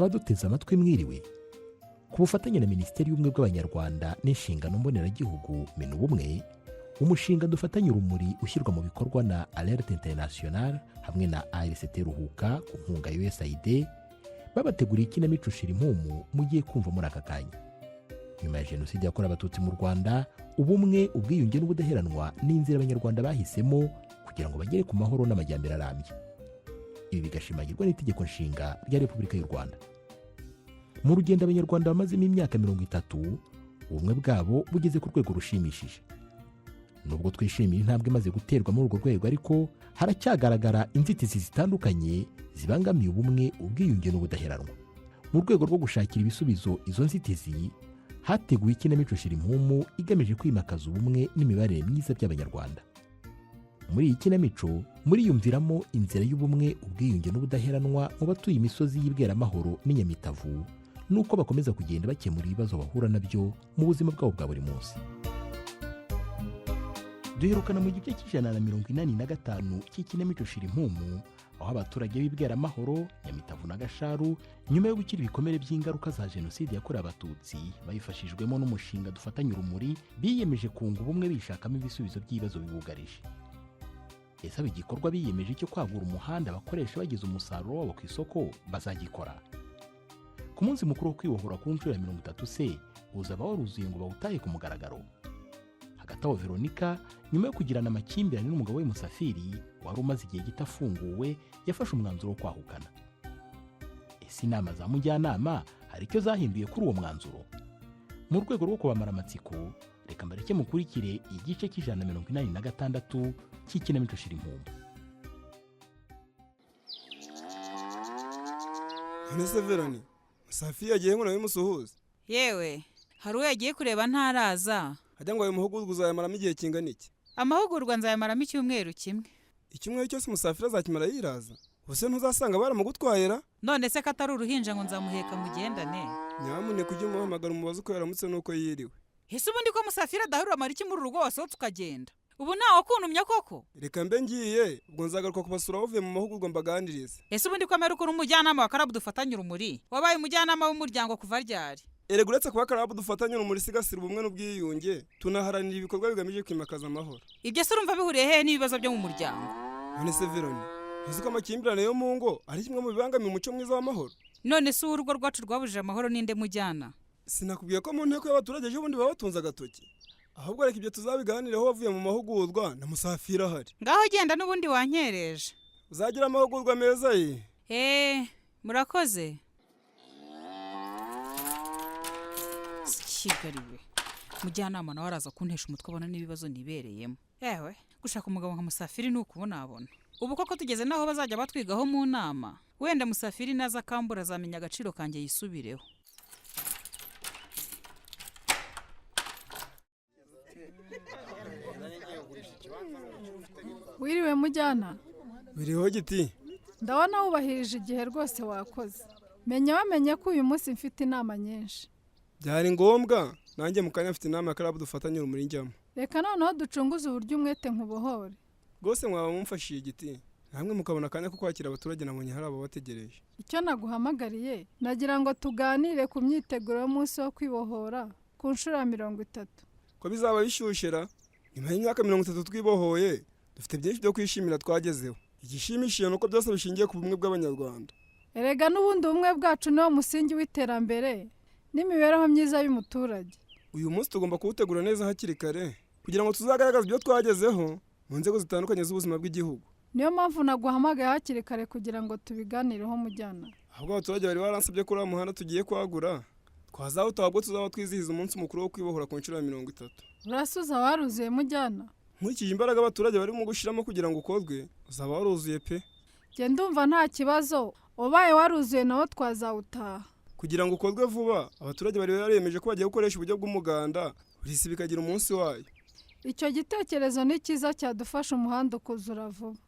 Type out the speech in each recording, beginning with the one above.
abaduteze amatwi mwiriwe. Ku bufatanye na Minisiteri y'Ubumwe bw'Abanyarwanda n'inshingano mboneragihugu Minubumwe, umushinga dufatanye urumuri ushyirwa mu bikorwa na Alerte International hamwe na ARCT Ruhuka ku nkunga ya USAID babateguriye ikinamico Shira Impumu mugiye kumva muri aka kanya. Nyuma ya Jenoside yakorewe Abatutsi mu Rwanda, ubumwe, ubwiyunge n'ubudaheranwa n'inzira Abanyarwanda bahisemo kugira ngo bagere ku mahoro n'amajyambere arambye. Ibi bigashimagirwa n'itegeko nshinga rya Repubulika y'u Rwanda. Mu rugendo Abanyarwanda bamazemo imyaka 30, ubumwe bwabo bugeze ku rwego rushimishije. Nubwo twishimiye intambwe imaze guterwa muri urwo rwego, ariko haracyagaragara inzitizi zitandukanye zibangamiye ubumwe, ubwiyunge n'ubudaheranwa. Mu rwego rwo gushakira ibisubizo izo nzitizi, hateguwe ikinamico Shira Impumu igamije kwimakaza ubumwe n'imibanire myiza by'Abanyarwanda. Muri iyi kinamico muriyumviramo inzira y'ubumwe, ubwiyunge n'ubudaheranwa mu batuye imisozi y'Ibweramahoro n'Inyamitavu, nuko bakomeza kugenda bakemura ibibazo bahura nabyo mu buzima bwabo bwa buri munsi. Duherukana mu gice cy'185 cy'ikinamico Shira Impumu, aho abaturage b'Ibweramahoro, Nyamitavu na Gasharu nyuma yo gukira ibikomere by'ingaruka za Jenoside yakorewe Abatutsi bayifashijwemo n'umushinga dufatanye urumuri, biyemeje kunga ubumwe bishakamo ibisubizo by'ibibazo bibugarije. Ese igikorwa biyemeje cyo kwagura umuhanda bakoresha bageze umusaruro wabo ku isoko bazagikora? Ku munsi mukuru wo kwibohora ku nshuro ya 30 se uzaba waruzuye ngo bawutahe ku mugaragaro. Hagati aho Veronica, nyuma yo kugirana amakimbirane n'umugabo we Musafiri wari umaze igihe gitafunguwe, yafashe umwanzuro wo kwahukana. Ese inama za mujyanama hari icyo zahinduye kuri uwo mwanzuro? Mu rwego rwo kubamara amatsiko, reka mbareke mukurikire igice cy'186 cy'ikinamico Shira Impumu. Nese Veroni, Musafiri yagiye ngo nawe musuhuze. Yewe, hari uwo yagiye kureba ntaraza. Hajya ngo ayo mahugurwa uzayamaramo igihe kingana iki? Amahugurwa nzayamaramo icyumweru kimwe. Icyumweru cyose Musafiri azakimara yiraza? Ubuse ntuzasanga baramugutwahera? None se katari uruhinja ngo nzamuheka mugendane? Nyamuneka ujye umuhamagara umubaze uko yaramutse nuko yiriwe. Ese ubundi ko Musafiri adahurira amariki muri rugo wasohotse ukagenda? Ubu ntawe kuntumya koko? Reka mbe ngiye, ubwo nzagaruka kubasura bavuye mu mahugurwa mbaganirize. Ese ubundi ko ameruka umujyanama wa Karabu dufatanye urumuri? Wabaye umujyanama w'umuryango kuva ryari? Erega uretse kuba Karabu dufatanye urumuri sigasira ubumwe n'ubwiyunge, tunaharanira ibikorwa bigamije kwimakaza amahoro. Ibyo se urumva bihuriye hehe n'ibibazo byo mu muryango? None se Veroni, uzi ko amakimbirane yo mu ngo ari kimwe mu bibangamiye umuco mwiza w'amahoro? None se urugo rwacu rwabujije amahoro ninde mujyana? Sinakubwiye ko mu nteko y'abaturage ejo bundi babatunze agatoki? Ahubwo reka ibyo tuzabiganireho wavuye mu mahugurwa na Musafiri ahari. Ngaho genda n'ubundi wankereje. Uzagira amahugurwa meza ye. Murakoze. Kigariwe. Mujyanama nawe araza kuntesha umutwe abona n'ibibazo nibereyemo. Yewe, gushaka umugabo nka Musafiri n'ukubona abona. Ubu koko tugeze naho bazajya batwigaho mu nama. Wenda Musafiri naza kambura azamenya agaciro kanjye yisubireho. Wiriwe mujyana? Wiriho giti? Ndabona wubahirije igihe rwose wakoze. Wamenye ko uyu munsi mfite inama nyinshi. Byari ngombwa, nanjye mu kanya mfite inama ya Karabu dufatanye urumuri njyamo. Reka noneho ducunguze uburyo umwete nkubohore. Rwose mwaba mumfashiye igiti, namwe mukabona akanya ko kwakira abaturage nabonye hari ababategereje. Icyo naguhamagariye, nagira ngo tuganire ku myiteguro y'umunsi wo kwibohora ku nshuro ya 30. Ko bizaba bishyushyera, nyuma y'imyaka 30 twibohoye, dufite byinshi byo kwishimira twagezeho. Igishimishije nuko byose bishingiye ku bumwe bw'Abanyarwanda. Erega n'ubundi ubumwe bwacu niwo musingi w'iterambere n'imibereho myiza y'umuturage. Uyu munsi tugomba kuwutegura neza hakiri kare kugira ngo tuzagaragaze ibyo twagezeho mu nzego zitandukanye z'ubuzima bw'igihugu. Niyo mpamvu naguhamagaye hakiri kare kugira ngo tubiganireho mujyana. Ahubwo abaturage bari baransabye ko uriya muhanda tugiye kwagura, twazawutaha ubwo tuzaba twizihiza umunsi mukuru wo kwibohora ku nshuro ya 30. Urasuza waruzuye mujyana? Nkurikije imbaraga abaturage barimo gushyiramo kugira ngo ukozwe, uzaba waruzuye pe. Njye ndumva nta kibazo, ubaye waruzuye nawo twazawutaha. Kugira ngo ukozwe vuba, abaturage bari baremeje ko bagiye gukoresha uburyo bw'umuganda, buri si bikagira umunsi wayo. Icyo gitekerezo ni cyiza cyadufasha umuhanda ukuzura vuba.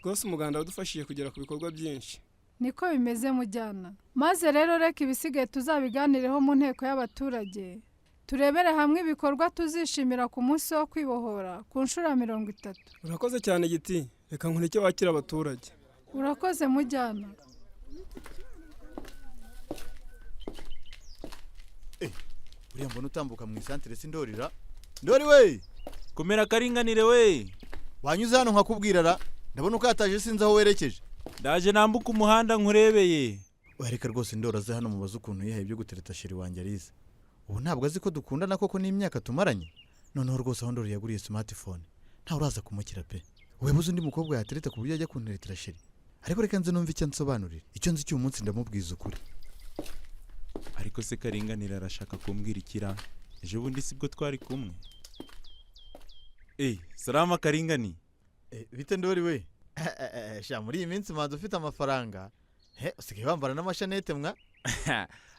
Rwose umuganda wadufashije kugera ku bikorwa byinshi. Niko bimeze mujyana. Maze rero reka ibisigaye tuzabiganireho mu nteko y'abaturage. Turebere hamwe ibikorwa tuzishimira ku munsi wo kwibohora ku nshuro ya 30. Urakoze cyane giti, reka nkureke wakira abaturage. Urakoze mujyana. buriya mbona utambuka mu isantere sindorira. Ndori we, komera karinganire we. wanyuze hano nkakubwira ra, ndabona ukataje sinzi aho werekeje. Ndaje nambuka umuhanda nkurebeye. Wareka rwose Ndori aze hano mubaza ukuntu yahaye ibyo gutereta sheri wanjye arize. Ubu ntabwo azi ko dukundana koko n'imyaka tumaranye. Noneho rwose aho Ndori yaguriye smartphone, nta uraza kumukira pe. Webuze undi mukobwa yatereta ku buryo ajya kunteretera sheri. Ariko reka nze numva icyo nsobanurira. Icyo nzi cy'uyu munsi ndamubwiza ukuri. Ariko se karinganire arashaka kumbwira ikira. Ejo bundi sibwo twari kumwe. Salama karingani. Bite Ndori we? Sha muri iyi minsi manzi ufite amafaranga. Usigaye wambara n'amashanete mwa?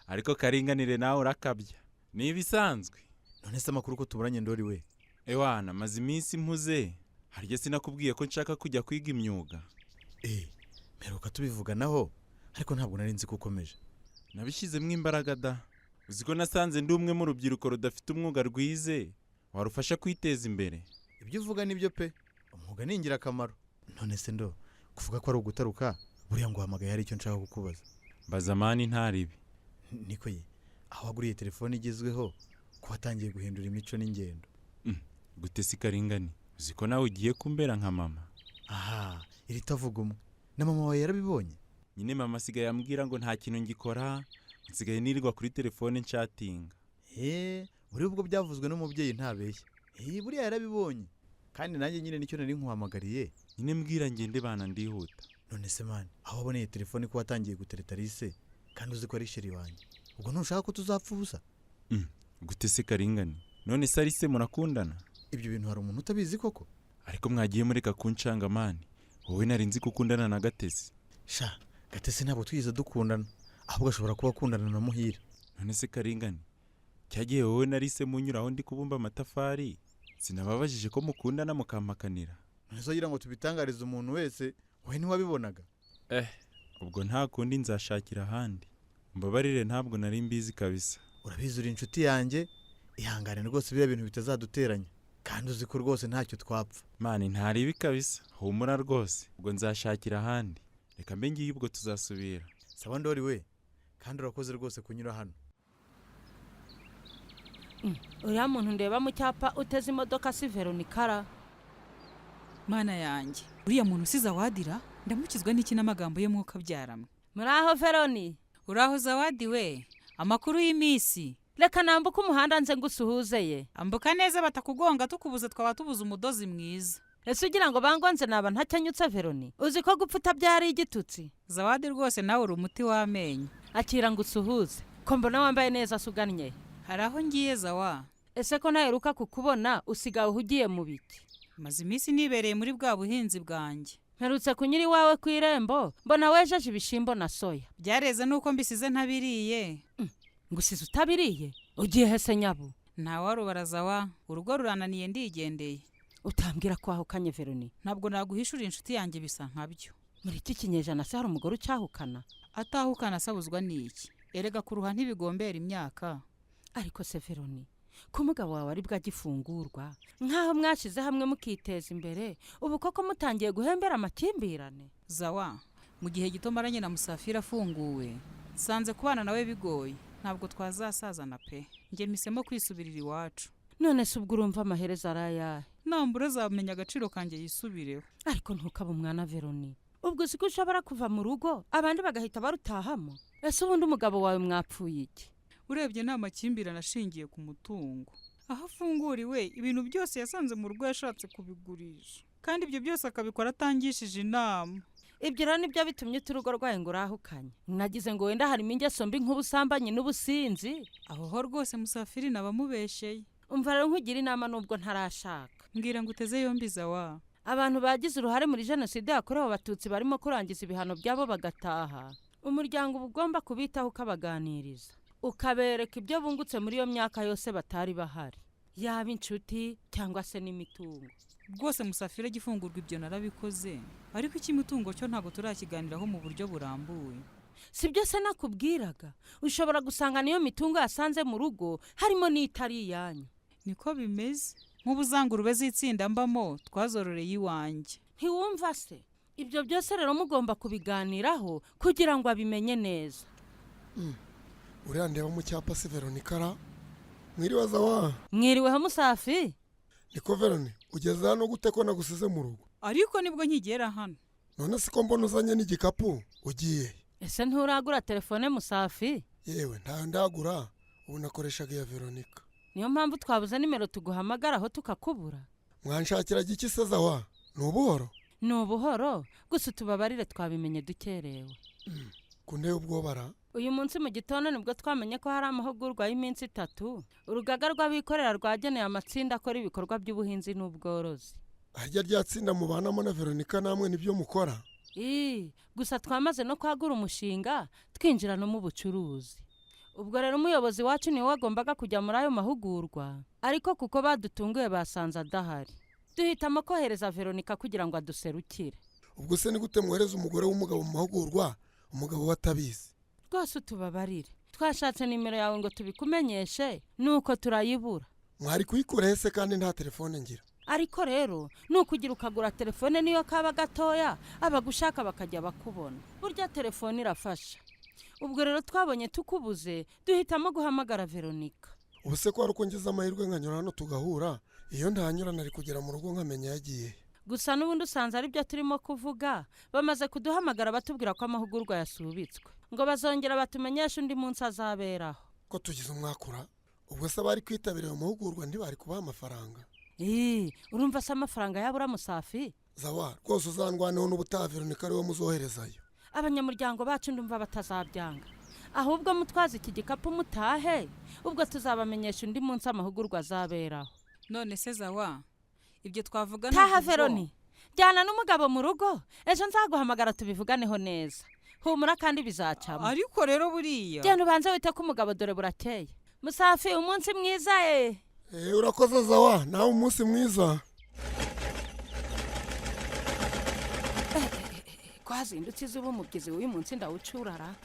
Ariko karinganire nawe urakabya. Ni ibisanzwe. None se amakuru ko tuburanye Ndori we? Ewana maze iminsi mpuze. Harya sinakubwiye ko nshaka kujya kwiga imyuga. Mperuka tubivuganaho, ariko ntabwo nari nzi ko ukomeje. Nabishyizemo imbaraga da. Uziko nasanze ndi umwe mu rubyiruko rudafite umwuga rwize warufasha kwiteza imbere. Ibyo uvuga nibyo pe. Umwuga ni ingirakamaro. None se Ndo, kuvuga ko ari ugutaruka, buriya ngo uhamagaye hari icyo nshaka kukubaza. Bazamani ntaribi. Niko ye, aho waguriye telefone igezweho, ko watangiye guhindura imico n'ingendo. Gute si karingani? Uziko nawe ugiye kumbera nka mama. Aha, iri tavuga umwe. Na mama wawe yarabibonye? Nyine mama asigaye ambwira ngo nta kintu ngikora, nsigaye nirirwa kuri telefone nshatinga. Buri ubwo byavuzwe n'umubyeyi ntabeshya. Buriya yarabibonye. Kandi nanjye nyine nicyo nari nkuhamagariye. Nyine mbwira ngende bana ndihuta. None se man, aho waboneye telefone ko watangiye gutereta Alice, kandi uzi ko ari sheri wanjye. Ubwo ntushaka ko tuzapfa ubusa? Gute se karingani? None se Alice murakundana? Ibyo bintu hari umuntu utabizi koko? Ariko mwagiye mureka kuncanga mani. Wowe nari nzi gukundana na Gatesi. Sha, Gatesi ntabwo twize dukundana. Ahubwo ashobora kuba akundana na Muhira. None se karingani? Cyagiye wowe na Alice munyuraho ndi kubumba amatafari. Sinababajije ko mukundana mukampakanira. None so gira ngo tubitangarize umuntu wese, wowe ntiwabibonaga? Ubwo nta kundi nzashakira ahandi. Mbabarire ntabwo nari mbizi kabisa. Urabizi uri inshuti yanjye, ihangane rwose biriya bintu bitazaduteranya. Kandi uzi ko rwose ntacyo twapfa. Mani ntaribi kabisa, humura rwose. Ubwo nzashakira ahandi. Reka mbe ngiye ubwo tuzasubira. Sawa Ndori we, kandi urakoze rwose kunyura hano. Uriya muntu ndeba mu cyapa uteze imodoka si Veronikara. Mana yanjye, uriya muntu usize Zawadira ndamukizwa n'iki n'amagambo ye mwuka byaramwe. Muraho Veroni? Uraho Zawadi we, amakuru y'imisi. Reka nambuka umuhanda nze ngusuhuzeye. Ambuka neza batakugonga tukubuze twaba tubuze umudozi mwiza. Ese ugira ngo bangonze naba ntacyanyutse Veroni? Uzi ko gupfuta byari igitutsi? Zawadi rwose nawe uri umuti w'amenyo. Akira ngo usuhuze. Ko mbona wambaye neza sugannye. Haraho ngiye Zawa. Ese ko naheruka kukubona usigaye uhugiye mu biki? Maze iminsi nibereye muri bwa buhinzi bwanjye. Mperutse kunyura iwawe ku irembo, mbona wejeje ibishimbo na soya. Byareze nuko mbisize ntabiriye. Ngusize utabiriye? Ugiye hese nyabu? Nta warubara Zawa, urugo rurananiye ndigendeye. Utambwira ko ahukanye Veroni? Ntabwo naguhishura inshuti yanjye bisa nkabyo. Muri iki kinyejana se hari umugore ucyahukana? Atahukana asabuzwa n'iki? Erega kuruha ntibigombera imyaka. Ariko se Veroni, ko umugabo wawe ari bwagifungurwa, nk'aho mwashize hamwe mukiteza imbere, ubu koko mutangiye guhembera amakimbirane? Zawa, mu gihe gito maranye na Musafiri afunguwe, sanze kubana nawe bigoye, ntabwo twazasazana pe. Nge misemo kwisubirira iwacu. None se ubwo urumva amaherezo arayahe? Nambura zamenya agaciro kanjye yisubireho. Ariko ntukaba umwana Veroni. Ubwo siko ushobora kuva mu rugo abandi bagahita barutahamo? Ese ubundi umugabo wawe mwapfuye iki? Urebye nta makimbirane ashingiye ku mutungo. Aho afunguriwe ibintu byose yasanze mu rugo yashatse kubigurisha, kandi ibyo byose akabikora atangishije inama. Ibyo rero nibyo bitumye urugo rwawe ngo urahukanye. Nagize ngo wenda harimo ingeso mbi nk'ubusambanyi n'ubusinzi. Aho ho rwose Musafiri nabamubesheye. Umva rero nkugira inama nubwo ntarashaka. Mbwira ngo uteze yombi Zawa. Abantu bagize uruhare muri jenoside yakorewe abatutsi barimo kurangiza ibihano byabo bagataha. Umuryango uba ugomba kubitaho ukabaganiriza, ukabereka ibyo bungutse muri iyo myaka yose batari bahari, yaba inshuti cyangwa se n'imitungo. Rwose Musafiri agifungurwa ibyo narabikoze, ariko iki mitungo cyo ntabwo turakiganiraho mu buryo burambuye. Si byo se nakubwiraga, ushobora gusanga niyo mitungo yasanze mu rugo harimo n'itari iyanyu. Niko bimeze. Nk'ubuzangurube z'itsinda mbamo twazororeye iwanjye. Ntiwumva se? Ibyo byose rero mugomba kubiganiraho kugira ngo abimenye neza. Uriya ndeba mu cyapa se Veronikara? mwiribaza wa mwiriweho Musafi. niko Verone ugeze hano gute ko nagusize mu rugo? ariko nibwo nkigera hano. none siko mbona uzanye n'igikapu ugiye? Ese nturagura telefone Musafi? yewe ntayo ndagura, ubu nakoreshaga iya Veronica. Niyo mpamvu twabuze nimero tuguhamagaraho tukakubura. mwanshakira giki seza wa? ni ubuhoro? Ni ubuhoro, gusa tubabarire twabimenye dukerewe. kundeba ubwobara? Uyu munsi mu gitondo nibwo twamenye ko hari amahugurwa y'iminsi 3 urugaga rw'abikorera rwageneye amatsinda akora ibikorwa by'ubuhinzi n'ubworozi. harya ryatsinda mubanamo na Veronica namwe nibyo mukora? Gusa twamaze no kwagura umushinga twinjira no mu bucuruzi. Ubwo rero umuyobozi wacu niwe wagombaga kujya muri ayo mahugurwa, ariko kuko badutunguye basanze adahari, duhitamo kohereza Veronica kugira ngo aduserukire. ubwo se ni gute mwohereza umugore w'umugabo mu mahugurwa umugabo watabizi? Rwose tubabarire, twashatse nimero yawe ngo tubikumenyeshe nuko turayibura. mwari kuyikura hese kandi nta telefone ngira? Ariko rero nukugira ukagura telefone niyo kaba gatoya abagushaka bakajya bakubona, burya telefone irafasha. Ubwo rero twabonye tukubuze duhitamo guhamagara Veronica. ubu se ko hari uko ngize amahirwe nkanyura hano tugahura, iyo ntanyura nari kugera mu rugo nkamenya yagiye. Gusa n'ubundi usanze ari byo turimo kuvuga, bamaze kuduhamagara batubwira ko amahugurwa yasubitswe, ngo bazongera batumenyeshe undi munsi azaberaho. ko tugize umwakura, ubwo se bari kwitabira ayo mahugurwa ntibari kubaha amafaranga? Urumva se amafaranga yabura Musafi? Zawa rwose uzandwaneho n'ubutaha Veronica ariwe muzoherezayo. Abanyamuryango bacu ndumva batazabyanga, ahubwo mutwaze iki gikapu mutahe, ubwo tuzabamenyesha undi munsi amahugurwa azaberaho. None se Zawa, ibyo twavuga taha Veroni, jyana n'umugabo mu rugo, ejo nzaguhamagara tubivuganeho neza. Humura kandi bizacamo. ariko rero buriya Genda ubanze wite ko umugabo dore burakeye. Musafi umunsi mwiza urakoze Zawa, nawe umunsi mwiza. Kwazindutse izuba umubyizi w'uyu munsi ndawucurara,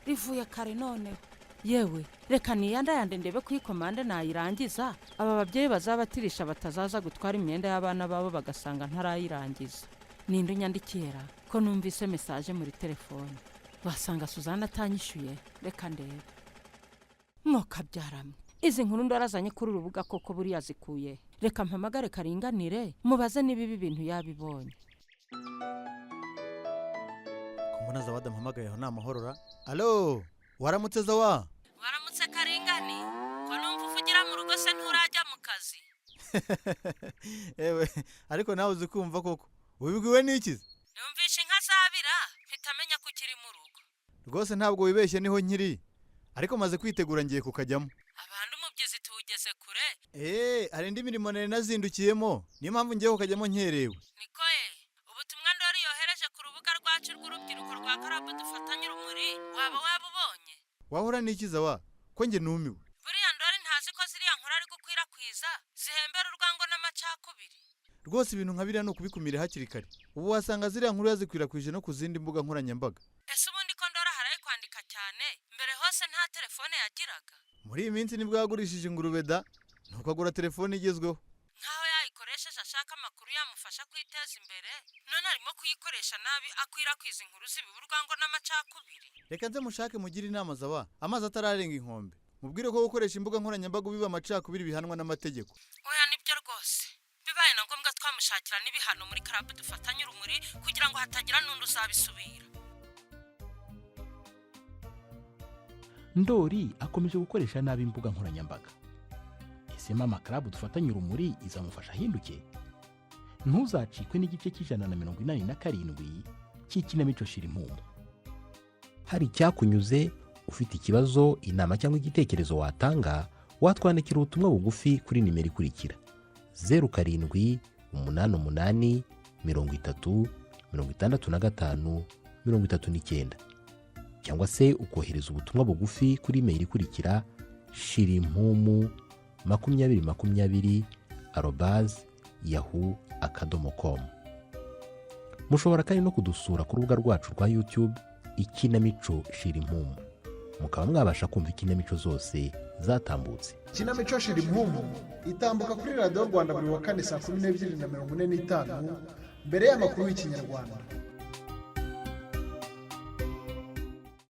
rivuye kare noneho. Yewe reka niyandayande ndebe ku ikomande nayirangiza, aba babyeyi bazabatirisha batazaza gutwara imyenda y'abana babo bagasanga ntarayirangiza. Ninde unyandikira ko numvise message muri telefone, wasanga Suzana atanyishuye. Reka ndebe. Mwokabyarame, izi nkuru ndarazanye kuri urubuga koko buriya zikuye. Reka mpamagare Karinganire mubaze niba ibi bintu yabibonye. Kumbona Zawada mpamagayeho nta mahorora. Allo, waramutse Zawa? Waramutse Karingani, ko numva uvugira mu rugo se nturajya mu kazi? Ewe, ariko nawe uzi kumva koko. Wibwiwe n'ikizi? Numvishe inka zabira, hitamenya ko ukiri mu rugo. Rwose ntabwo wibeshye niho nkiri, ariko maze kwitegura ngiye kukajyamo. Abantu umubyizi tuwugeze kure. Hari indi mirimo nari nazindukiyemo, niyo mpamvu ngiye kukajyamo nkerewe. Niko ubutumwa ndori yohereje ku rubuga rwacu rw'urubyiruko rwa Karabu dufatanye urumuri, waba wabubonye? Wahora n'iki Zawa? Ko nge numiwe. Buriya ndori ntazi ko ziriya nkuru ari gukwirakwiza, zihembera urwango n'amacakubiri. Rwose ibintu nka biriya no kubikumira hakiri kare. Ubu wasanga ziriya nkuru yazikwirakwije no ku zindi mbuga nkoranyambaga. Ese ubundi ko ndora haraye kwandika cyane, mbere hose nta telefone yagiraga? Muri iyi minsi nibwo yagurishije ingurube da, nuko agura telefone igezweho. Nkaho yayikoresheje ashaka amakuru yamufasha kwiteza imbere, none arimo kuyikoresha nabi akwirakwiza inkuru zibiba urwango n'amacakubiri. Reka nze mushake mugire inama Zawa, amazi atararenga inkombe. Mubwire ko gukoresha imbuga nkoranyambaga biba amacakubiri bihanwa n'amategeko. Oya nibyo rwose. Bibaye na ngombwa twamushakira n'ibihano muri Karabu dufatanye urumuri kugira ngo hatagira n'undi uzabisubira. Ndori akomeje gukoresha nabi imbuga nkoranyambaga. Ese Mama Karabu dufatanye urumuri izamufasha ahinduke? Ntuzacikwe n'igice cy'187 cy'ikinamico Shirimpumu. Hari icyakunyuze, ufite ikibazo, inama cyangwa igitekerezo watanga, watwandikira ubutumwa bugufi kuri nimero ikurikira: 0788306539 cyangwa se ukohereza ubutumwa bugufi kuri email ikurikira shirimpumu2020@yahoo.com. Mushobora kandi no kudusura ku rubuga rwacu rwa YouTube Ikinamico Shirimpumu, mukaba mwabasha kumva ikinamico zose zatambutse. Ikinamico Shirimpumu itambuka kuri Radio Rwanda buri wa kane saa 12:45 mbere y'amakuru y'Ikinyarwanda.